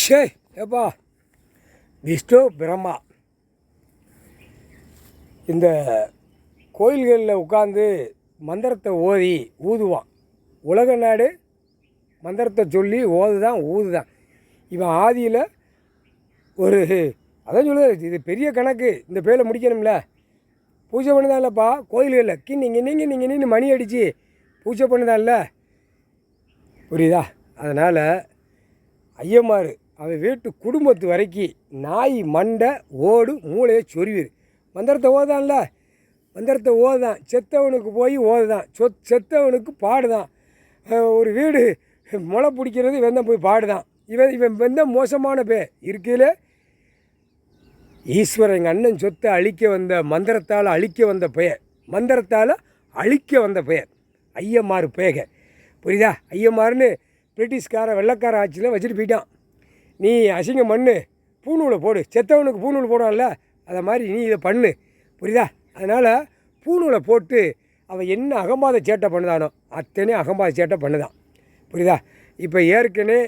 ஷே ஏப்பா விஷ்ணு பிரம்மா இந்த கோயில்களில் உட்காந்து மந்திரத்தை ஓதி ஊதுவான். உலக நாடு மந்திரத்தை சொல்லி ஊதுதான். இவன் ஆதியில் ஒரு அதான் சொல்லுது, இது பெரிய கணக்கு. இந்த பேரை முடிக்கணும்ல, பூஜை பண்ணுதான்லப்பா கோயில்களில் நீங்கள் மணி அடித்து பூஜை பண்ணுதான்ல, புரியுதா? அதனால் ஐயமார் அவன் வீட்டு குடும்பத்து வரைக்கும் நாய் மண்டை ஓடு மூளையை சொருவிரு. மந்திரத்தை ஓதான்ல, மந்திரத்தை ஓதுதான். செத்தவனுக்கு போய் ஓதுதான், செத்தவனுக்கு பாடுதான். ஒரு வீடு முளை பிடிக்கிறது இவன் தான் போய் பாடுதான். இவன் வந்து மோசமான பேர் இருக்கையில் ஈஸ்வரன் எங்கள் அண்ணன் சொத்தை அழிக்க வந்த மந்திரத்தால் அழிக்க வந்த பெயர், மந்திரத்தால் அழிக்க வந்த பெயர் ஐயமார் பேக, புரியுதா? ஐயமார்னு பிரிட்டிஷ்கார வெள்ளைக்கார ஆட்சியில் வச்சுட்டு போயிட்டான். நீ அசிங்கம் பண்ணு, பூநூலை போடு, செத்தவனுக்கு பூநூல் போடான்ல, அதை மாதிரி நீ இதை பண்ணு, புரியுதா? அதனால் பூநூலை போட்டு அவன் என்ன அகம்பாத சேட்டை பண்ணுதானோ அத்தனை அகம்பாத சேட்டை பண்ணுதான், புரியுதா? இப்போ ஏற்கனவே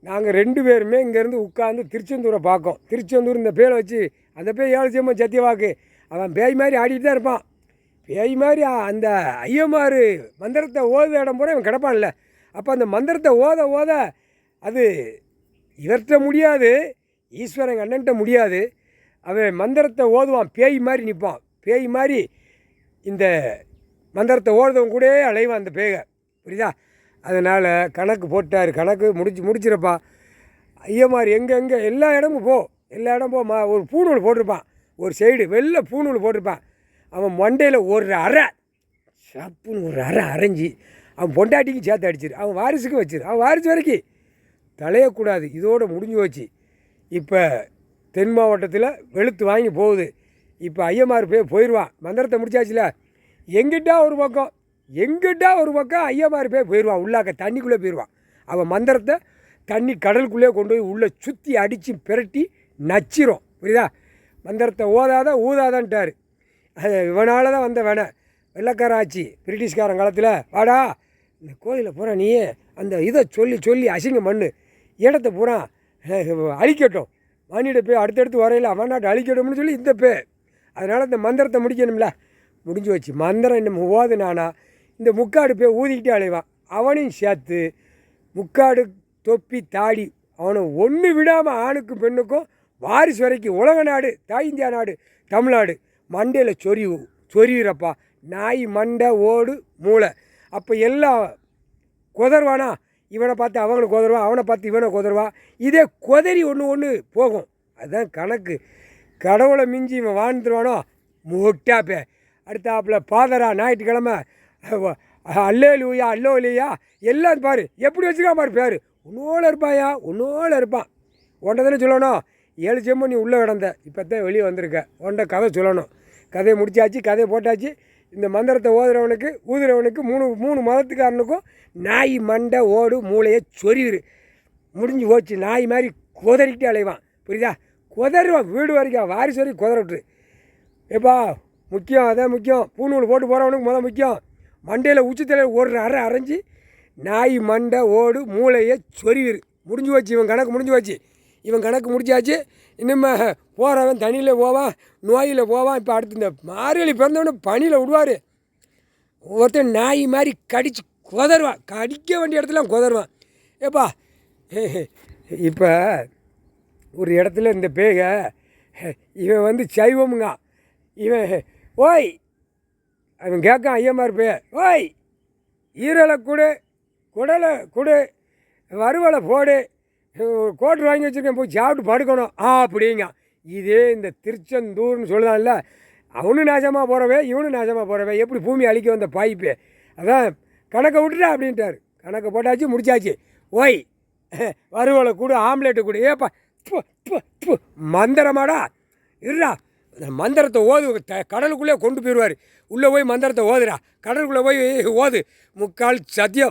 நாங்கள் 2 பேருமே இங்கேருந்து உட்காந்து திருச்செந்தூரை பார்க்கோம். திருச்செந்தூர் இந்த பேரை வச்சு அந்த பேர் 7 சேமம் சத்தியவாக்கு, அவன் பேய் மாதிரி ஆடிட்டு தான் இருப்பான். பேய் மாதிரி அந்த ஐயமார் மந்திரத்தை ஓத இடம் போகிற இவன் கிடப்பான்ல. அப்போ அந்த மந்திரத்தை ஓத அது இவர்கிட்ட முடியாது, ஈஸ்வரன் அண்ணன்ட்ட முடியாது. அவன் மந்திரத்தை ஓதுவான், பேய் மாதிரி நிற்பான். பேய் மாதிரி இந்த மந்திரத்தை ஓடுறவன் கூட அலைவான் அந்த பேயை, புரியுதா? அதனால் கணக்கு போட்டார். கணக்கு முடிச்சிருப்பா. ஐயமார் எங்கே எல்லா இடமும் எல்லா இடம் ஒரு பூநூல் போட்டிருப்பான், ஒரு சைடு வெள்ளை பூநூல் போட்டிருப்பான். அவன் மண்டையில் ஒரு அரை சப்புன்னு ஒரு அரை அரைஞ்சி அவன் பொண்டாட்டிக்கும் சேர்த்து அடிச்சிரு, அவன் வாரிசுக்கும் வச்சிரு, அவன் வாரிசு வரைக்கும் தலையக்கூடாது. இதோடு முடிஞ்சு போச்சு. இப்போ தென் மாவட்டத்தில் வெளுத்து வாங்கி போகுது. இப்போ ஐயமார் போயிடுவான். மந்திரத்தை முடிச்சாச்சுல, எங்கிட்டா ஒரு பக்கம் ஐயமார் போயிடுவான். உள்ளாக்க தண்ணிக்குள்ளே போயிடுவான். அவன் மந்திரத்தை தண்ணி கடலுக்குள்ளே கொண்டு போய் உள்ளே சுற்றி அடித்து பிரட்டி நச்சிரும், புரியுதா? மந்திரத்தை ஊதாதான்ட்டார். அது இவனால் தான் வந்த வேணை வெள்ளைக்கார ஆச்சு பிரிட்டிஷ்காரன் காலத்தில். வாடா இந்த கோயிலில் பூரா நீ அந்த இதை சொல்லி அசிங்கம் பண்ணு, இடத்த பூரா அழிக்கட்டும், மண்ணிட அடுத்தடுத்து வரையில் அவனாட்டு அழிக்கட்டும்னு சொல்லி இந்த அதனால் இந்த மந்திரத்தை முடிக்கணும்ல, முடிஞ்சு வச்சு. மந்திரம் இன்னும் ஓதுனானா இந்த முக்காடு ஊதிக்கிட்டே அலைவான். அவனையும் சேர்த்து முக்காடு தொப்பி தாடி அவனை ஒன்று விடாமல் ஆணுக்கும் பெண்ணுக்கும் வாரிசு வரைக்கும் உலக நாடு, தாய் இந்தியா நாடு, தமிழ்நாடு மண்டையில் சொரியிறப்பா. நாய் மண்டை ஓடு மூளை. அப்போ எல்லாம் குதர்வானா, இவனை பார்த்து அவங்களுக்கு குதருவான், அவனை பார்த்து இவனை குதருவான். இதே குதறி ஒன்று போகும். அதுதான் கணக்கு. கடவுளை மிஞ்சி இவன் வாழ்ந்துருவானோ முட்டாப்பே. அடுத்தாப்பில் பாதரா ஞாயிற்றுக்கிழமை அல்லோ இல்லையா எல்லாம் பாரு எப்படி வச்சுக்கான் பாரு. பேர் ஒன்னோல இருப்பான். உன்னை தானே சொல்லணும், 7 செம்ம நீ உள்ளே கிடந்த, இப்போ தான் வெளியே வந்திருக்க. உன்னை கதை சொல்லணும். கதையை முடிச்சாச்சு, கதையை போட்டாச்சு. இந்த மந்திரத்தை ஊதுறவனுக்கு 3 மதத்துக்காரனுக்கும் நாய் மண்டை ஓடு மூளையை சொரிவிரு. முடிஞ்சு போச்சு. நாய் மாதிரி குதறிக்கிட்டே அலைவான், புரியுதா? குதறுவான் வீடு வரைக்கும், வாரிசு வரைக்கும் குதறவிட்டு. ஏப்பா முக்கியம், அதான் முக்கியம். பூநூல் போட்டு போகிறவனுக்கு முக்கியம். மண்டையில் உச்சத்தில் ஒரு அரை அரைஞ்சி நாய் மண்டை ஓடு மூளையை சொரிவிரு. முடிஞ்சு போச்சு. இவன் கணக்கு முடிச்சாச்சு. இனிமே போகிறவன் தண்ணியில் போவான், நோயில் போவான். இப்போ அடுத்து இந்த மார்கழி பிறந்தவொடனே பனியில் விடுவார். ஒருத்தன் நாய் மாதிரி கடித்து குதருவான், கடிக்க வேண்டிய இடத்துல குதருவான். ஏப்பா இப்போ ஒரு இடத்துல இந்த இவன் வந்து சைவமுங்க. இவன் ஓய் அவன் கேட்கான் ஐயமார் ஓய் ஈரலை கொடு, குடலை கொடு, வறுவலை போடு, கோட்டர் வாங்கி வச்சுருக்கேன், போய் சாப்பிட்டு படுக்கணும் அப்படிங்க. இதே இந்த திருச்செந்தூர்னு சொல்லுதான்ல, அவனும் நாசமாக போகிறவே இவனும் நாசமாக போகிறவே. எப்படி பூமி அழிக்க வந்த பாய்ப்பு. அதான் கணக்கை விட்டுட்டா அப்படின்ட்டார். கணக்கை போட்டாச்சு, முடிச்சாச்சு. ஓய் வறுவலை கொடு, ஆம்லேட்டு கொடு. ஏப்பா மந்திரமாடா இருடா. மந்திரத்தை கடலுக்குள்ளே கொண்டு போயிடுவார். உள்ளே போய் மந்திரத்தை ஓதுடா, கடலுக்குள்ளே போய் ஓது. முக்கால் சத்தியம்.